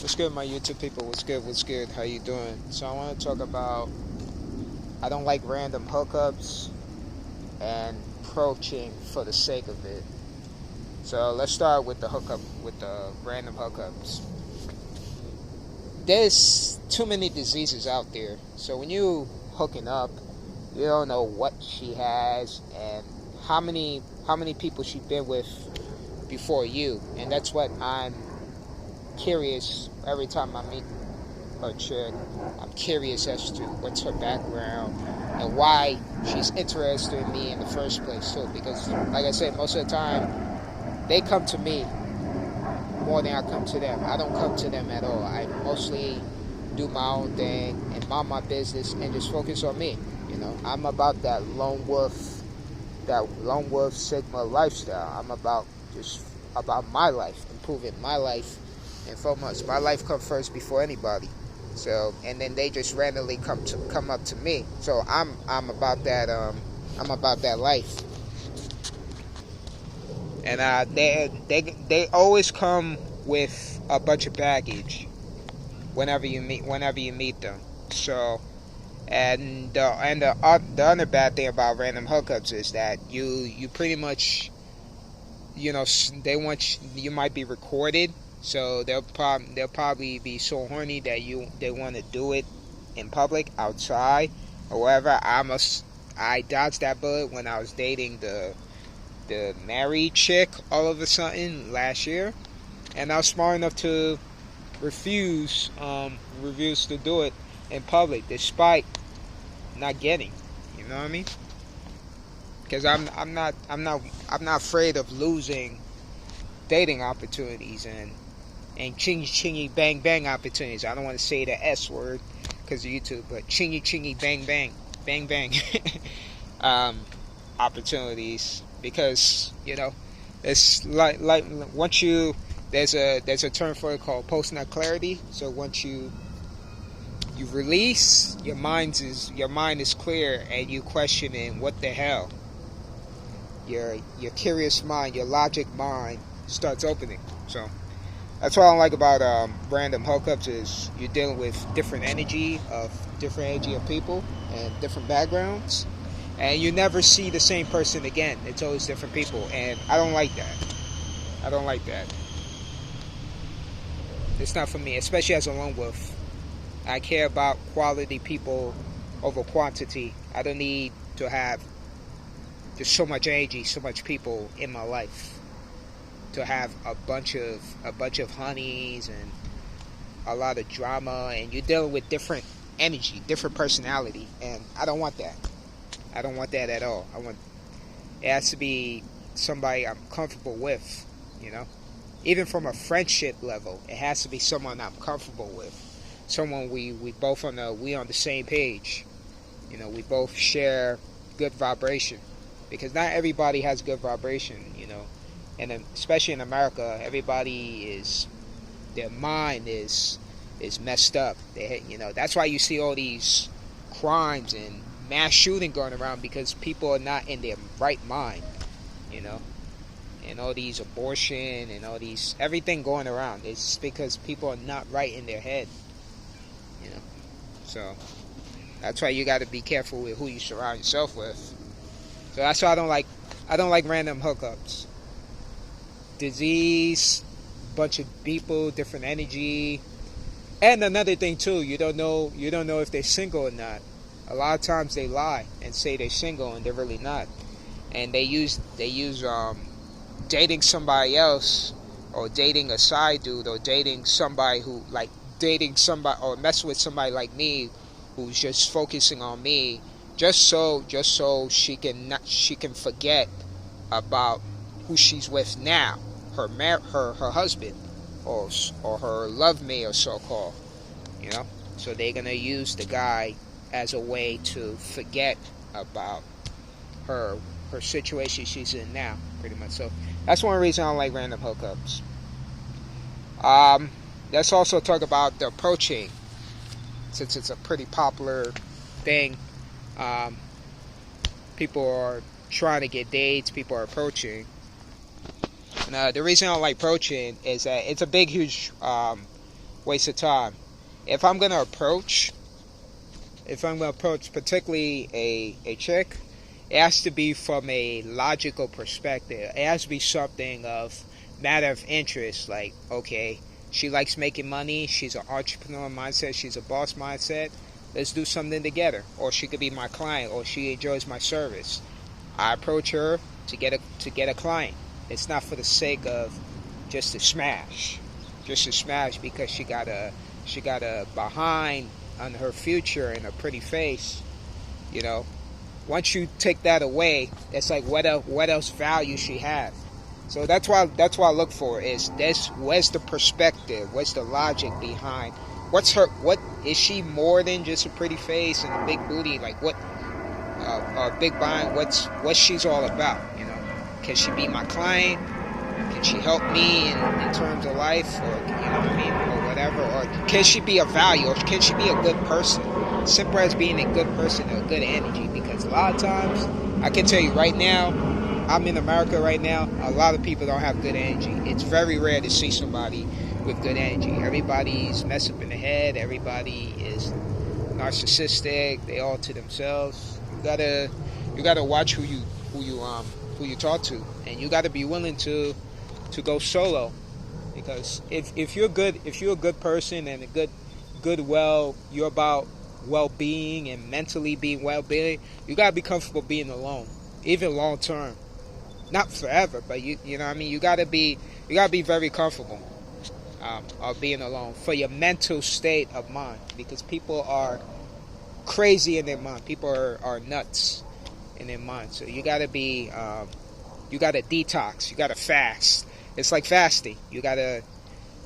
What's good, my YouTube people? What's good? What's good? How you doing? So I want to talk about I don't like random hookups and approaching for the sake of it. So let's start with the random hookups. There's too many diseases out there. So when you hooking up, you don't know what she has and how many people she's been with before you, and that's what I'm curious every time I meet a chick. I'm curious as to what's her background and why she's interested in me in the first place too. Because, like I said, most of the time they come to me more than I come to them. I don't come to them at all. I mostly do my own thing and mind my business and just focus on me. I'm about that lone wolf Sigma lifestyle. I'm about my life, improving my life and foremost. My life comes first before anybody. So, and then they just randomly come up to me. So I'm about that life. And they always come with a bunch of baggage whenever you meet them. So, and the other bad thing about random hookups is that you pretty much, you might be recorded. So they'll probably be so horny that they want to do it in public, outside, or wherever. I dodged that bullet when I was dating the married chick all of a sudden last year, and I was smart enough to refuse to do it in public, despite not getting. You know what I mean? Because I'm not afraid of losing dating opportunities and chingy bang bang opportunities. I don't want to say the S word because of YouTube, but chingy bang bang opportunities, because it's like once there's a term for it called post nut clarity. So once you release, your mind is clear and you questioning what the hell. Your curious mind, your logic mind starts opening. So that's what I don't like about random hookups, is you're dealing with different energy of people and different backgrounds, and you never see the same person again. It's always different people, and I don't like that. It's not for me, especially as a lone wolf. I care about quality people over quantity. I don't need to have just so much energy, so much people in my life to have a bunch of honeys and a lot of drama, and you're dealing with different energy, different personality, and I don't want that. I don't want that at all. It has to be somebody I'm comfortable with, Even from a friendship level, it has to be someone I'm comfortable with. Someone we both on the same page. We both share good vibration, because not everybody has good vibration, and especially in America, their mind is messed up. That's why you see all these crimes and mass shooting going around, because people are not in their right mind, and all these abortion and all these everything going around. It's because people are not right in their head, So that's why you got to be careful with who you surround yourself with. So that's why I don't like random hookups. Disease, bunch of people, different energy, and another thing too, you don't know if they're single or not. A lot of times they lie and say they're single and they're really not, and they use dating somebody else, or dating a side dude, or dating somebody or messing with somebody like me, who's just focusing on me, just so she can forget about who she's with now, her husband, or her love mate, or so-called, So they're gonna use the guy as a way to forget about her situation she's in now, pretty much. So that's one reason I don't like random hookups. Let's also talk about the approaching, since it's a pretty popular thing. People are trying to get dates, people are approaching. And the reason I don't like approaching is that it's a big, huge waste of time. If I'm gonna approach, if I'm gonna approach particularly a chick, it has to be from a logical perspective. It has to be something of matter of interest. Like, okay, she likes making money. She's an entrepreneur mindset. She's a boss mindset. Let's do something together. Or she could be my client. Or she enjoys my service. I approach her to get a client. It's not for the sake of just to smash because she got a behind on her future and a pretty face. You know, once you take that away, it's like what else value she have. So that's why I look for is this. Where's the perspective? What's the logic behind? What is she more than just a pretty face and a big booty? Like what? A big behind. What she's all about? You know, can she be my client? Can she help me in terms of life, or or whatever? Or can she be a value? Or can she be a good person? Simple as being a good person or good energy. Because a lot of times, I can tell you right now, I'm in America right now. A lot of people don't have good energy. It's very rare to see somebody with good energy. Everybody's messed up in the head. Everybody is narcissistic. They all to themselves. You gotta watch who you talk to, and you gotta be willing to go solo, because if you're a good person and you're about well-being and mentally being well-being, you gotta be comfortable being alone, even long term, not forever, but you know what I mean. You gotta be very comfortable of being alone for your mental state of mind, because people are crazy in their mind. People are nuts in their mind. So you gotta you gotta detox. You gotta fast. It's like fasting. You gotta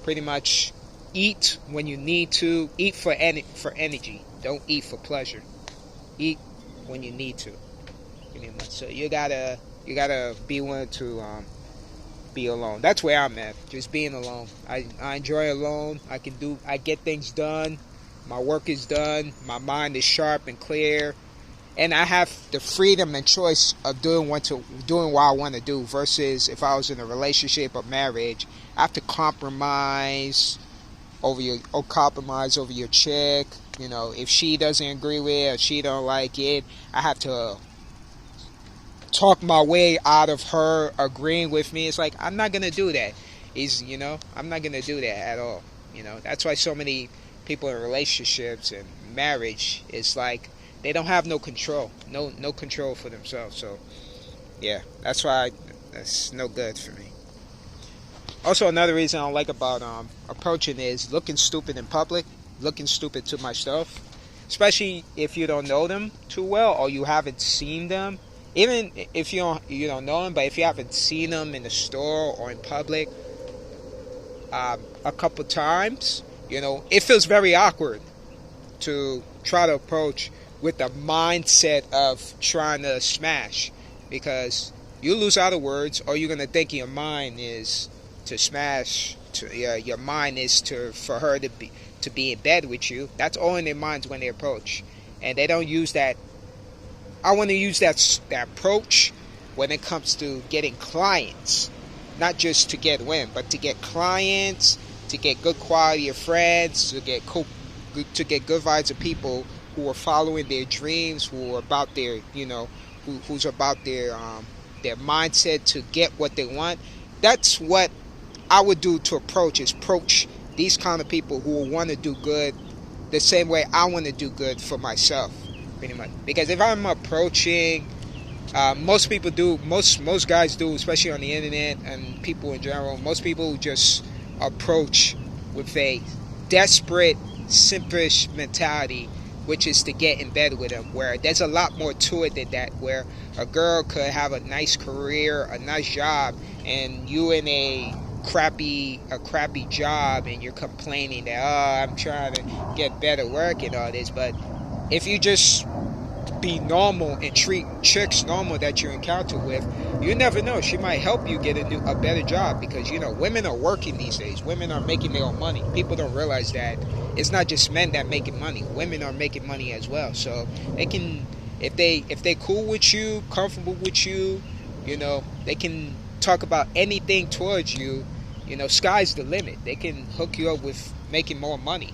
pretty much eat when you need to. Eat for energy. Don't eat for pleasure. Eat when you need to. Pretty much. So you gotta be willing to be alone. That's where I'm at. Just being alone. I enjoy alone. I get things done. My work is done. My mind is sharp and clear. And I have the freedom and choice of doing what I want to do, versus if I was in a relationship or marriage, I have to compromise over your chick. You know, if she doesn't agree with it or she don't like it, I have to talk my way out of her agreeing with me. It's like, I'm not gonna do that. I'm not gonna do that at all. That's why so many people in relationships and marriage, it's like they don't have no control, no control for themselves. So yeah, that's no good for me. Also, another reason I don't like about approaching is looking stupid in public, looking stupid to myself, especially if you don't know them too well or you haven't seen them. Even if you don't know them, but if you haven't seen them in the store or in public a couple times, it feels very awkward to try to approach with the mindset of trying to smash, because you lose out of words, or you're gonna think your mind is to smash. Your mind is for her to be in bed with you. That's all in their minds when they approach, and they don't use that. I want to use that approach when it comes to getting clients, not just to get women, but to get clients, to get good quality of friends, to get good vibes of people who are following their dreams, who are about their, who's about their mindset to get what they want. That's what I would do to approach these kind of people who want to do good the same way I want to do good for myself, pretty much. Because if I'm approaching, most people do, most guys do, especially on the internet and people in general, most people just approach with a desperate, simpish mentality, which is to get in bed with them, where there's a lot more to it than that, where a girl could have a nice career, a nice job, and you in a crappy job, and you're complaining that, I'm trying to get better work and all this. But if you just be normal and treat chicks normal that you encounter with, you never know, she might help you get a better job, because women are working these days. Women are making their own money. People don't realize that it's not just men that making money. Women are making money as well. So they can, if they cool with you, comfortable with you, they can talk about anything towards you, Sky's the limit. They can hook you up with making more money.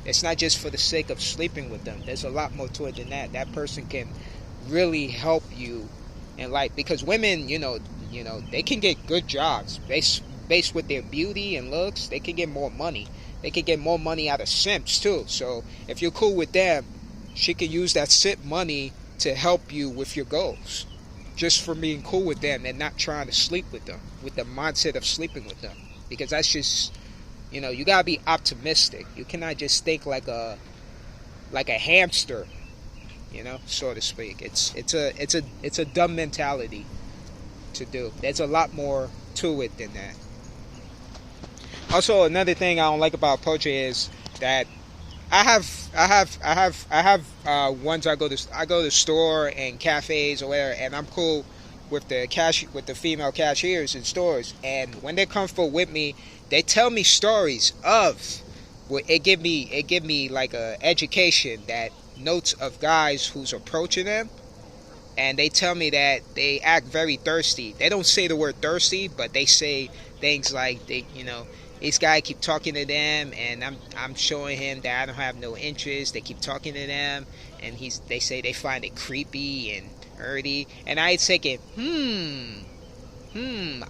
It's not just for the sake of sleeping with them. There's a lot more to it than that. That person can really help you in life, because women, they can get good jobs based with their beauty and looks. They can get more money. They can get more money out of simps too. So if you're cool with them, she can use that simp money to help you with your goals, just for being cool with them and not trying to sleep with them, with the mindset of sleeping with them. Because that's just, you gotta be optimistic. You cannot just think like a hamster, so to speak. It's a dumb mentality to do. There's a lot more to it than that. Also, another thing I don't like about poetry is that I have ones I go to store and cafes or whatever, and I'm cool with the female cashiers in stores, and when they're comfortable with me, they tell me stories of. It give me like a education, that notes of guys who's approaching them, and they tell me that they act very thirsty. They don't say the word thirsty, but they say things like this guy keep talking to them, and I'm showing him that I don't have no interest. They keep talking to them, and they say they find it creepy and earthy. And I was thinking,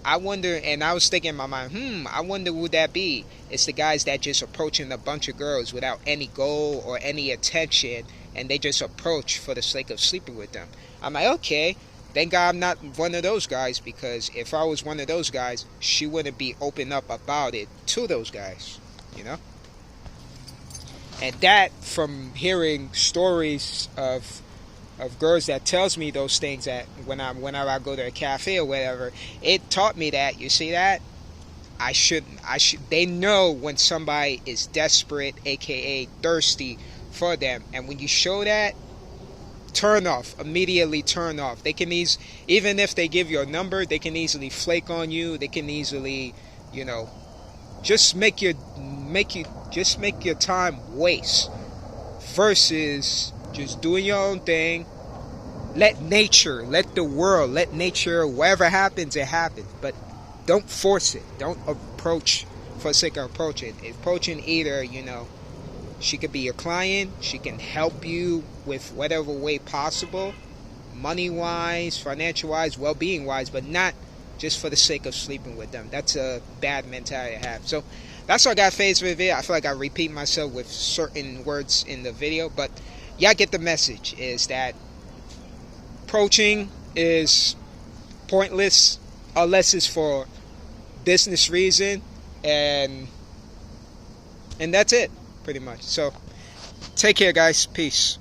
I wonder, and I was thinking in my mind, I wonder who that be. It's the guys that just approaching a bunch of girls without any goal or any attention, and they just approach for the sake of sleeping with them. I'm like, okay, thank God I'm not one of those guys, because if I was one of those guys, she wouldn't be open up about it to those guys, And that, from hearing stories of girls that tells me those things, that whenever I go to a cafe or whatever, it taught me that, you see that? They know when somebody is desperate, aka thirsty for them, and when you show that, immediately turn off. They can even if they give you a number, they can easily flake on you. They can easily, just make your time waste, versus just doing your own thing. Let nature, whatever happens, it happens. But don't force it. Don't approach for the sake of approaching. Approaching either, she could be your client, she can help you with whatever way possible, money-wise, financial-wise, well-being-wise, but not just for the sake of sleeping with them. That's a bad mentality to have. So that's what I got faced with it. I feel like I repeat myself with certain words in the video, but y'all get the message, is that approaching is pointless unless it's for business reason, and that's it, pretty much. So take care, guys. Peace.